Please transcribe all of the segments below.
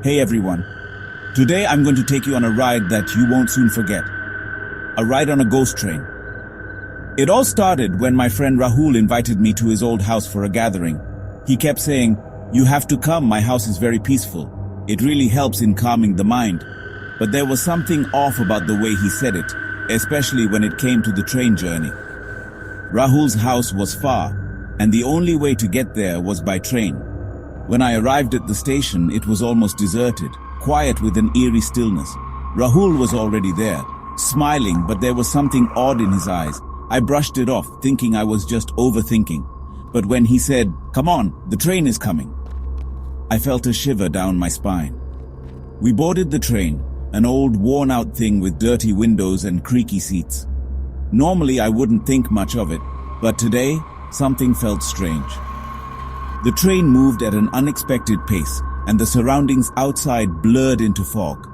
Hey everyone. Today I'm going to take you on a ride that you won't soon forget. A ride on a ghost train. It all started when my friend Rahul invited me to his old house for a gathering. He kept saying, "You have to come, my house is very peaceful. It really helps in calming the mind." But there was something off about the way he said it, especially when it came to the train journey. Rahul's house was far, and the only way to get there was by train. When I arrived at the station, it was almost deserted, quiet with an eerie stillness. Rahul was already there, smiling, but there was something odd in his eyes. I brushed it off, thinking I was just overthinking. But when he said, "Come on, the train is coming," I felt a shiver down my spine. We boarded the train, an old, worn-out thing with dirty windows and creaky seats. Normally I wouldn't think much of it, but today, something felt strange. The train moved at an unexpected pace, and the surroundings outside blurred into fog.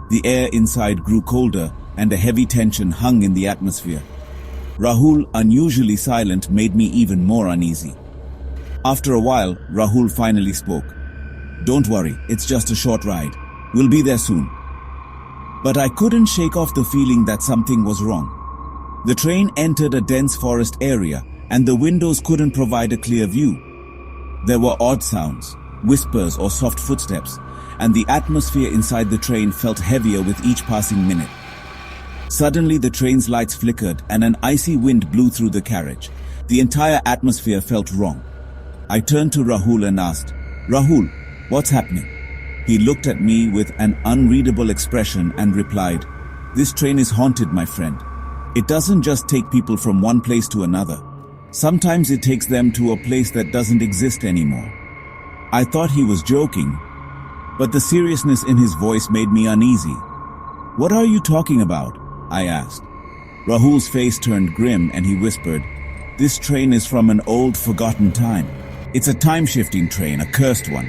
The air inside grew colder, and a heavy tension hung in the atmosphere. Rahul, unusually silent, made me even more uneasy. After a while, Rahul finally spoke. "Don't worry, it's just a short ride. We'll be there soon." But I couldn't shake off the feeling that something was wrong. The train entered a dense forest area, and the windows couldn't provide a clear view. There were odd sounds, whispers or soft footsteps, and the atmosphere inside the train felt heavier with each passing minute. Suddenly the train's lights flickered and an icy wind blew through the carriage. The entire atmosphere felt wrong. I turned to Rahul and asked, "Rahul, what's happening?" He looked at me with an unreadable expression and replied, "This train is haunted, my friend. It doesn't just take people from one place to another. Sometimes it takes them to a place that doesn't exist anymore." I thought he was joking, but the seriousness in his voice made me uneasy. "What are you talking about?" I asked. Rahul's face turned grim and he whispered, "This train is from an old, forgotten time. It's a time-shifting train, a cursed one."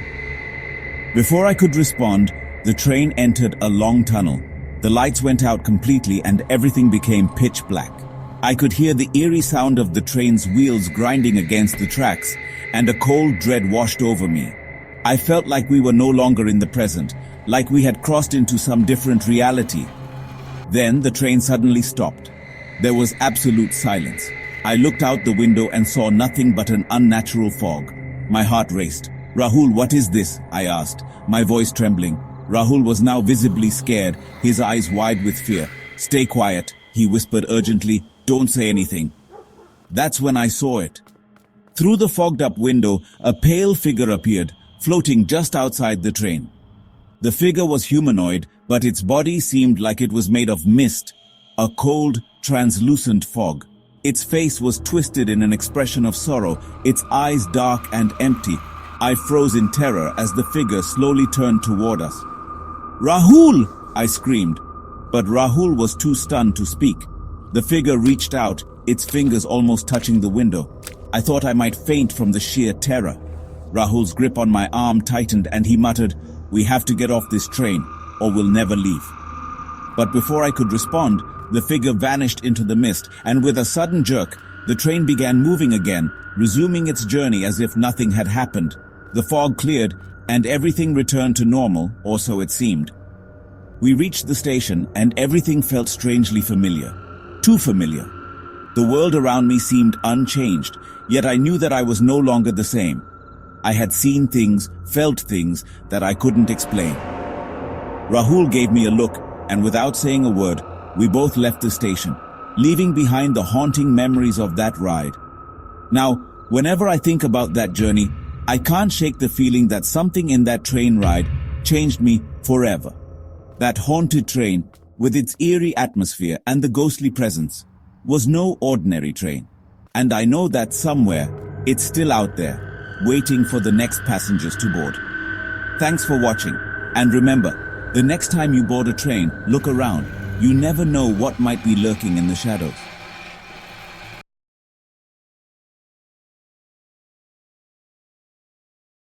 Before I could respond, the train entered a long tunnel. The lights went out completely and everything became pitch black. I could hear the eerie sound of the train's wheels grinding against the tracks, and a cold dread washed over me. I felt like we were no longer in the present, like we had crossed into some different reality. Then the train suddenly stopped. There was absolute silence. I looked out the window and saw nothing but an unnatural fog. My heart raced. "Rahul, what is this?" I asked, my voice trembling. Rahul was now visibly scared, his eyes wide with fear. "Stay quiet," he whispered urgently. "Don't say anything." That's when I saw it. Through the fogged-up window, a pale figure appeared, floating just outside the train. The figure was humanoid, but its body seemed like it was made of mist, a cold, translucent fog. Its face was twisted in an expression of sorrow, its eyes dark and empty. I froze in terror as the figure slowly turned toward us. "Rahul!" I screamed, but Rahul was too stunned to speak. The figure reached out, its fingers almost touching the window. I thought I might faint from the sheer terror. Rahul's grip on my arm tightened and he muttered, "We have to get off this train, or we'll never leave." But before I could respond, the figure vanished into the mist, and with a sudden jerk, the train began moving again, resuming its journey as if nothing had happened. The fog cleared, and everything returned to normal, or so it seemed. We reached the station, and everything felt strangely familiar. Too familiar. The world around me seemed unchanged, yet I knew that I was no longer the same. I had seen things, felt things that I couldn't explain. Rahul gave me a look, and without saying a word, we both left the station, leaving behind the haunting memories of that ride. Now, whenever I think about that journey, I can't shake the feeling that something in that train ride changed me forever. That haunted train, with its eerie atmosphere and the ghostly presence, was no ordinary train. And I know that somewhere, it's still out there, waiting for the next passengers to board. Thanks for watching, and remember, the next time you board a train, look around. You never know what might be lurking in the shadows.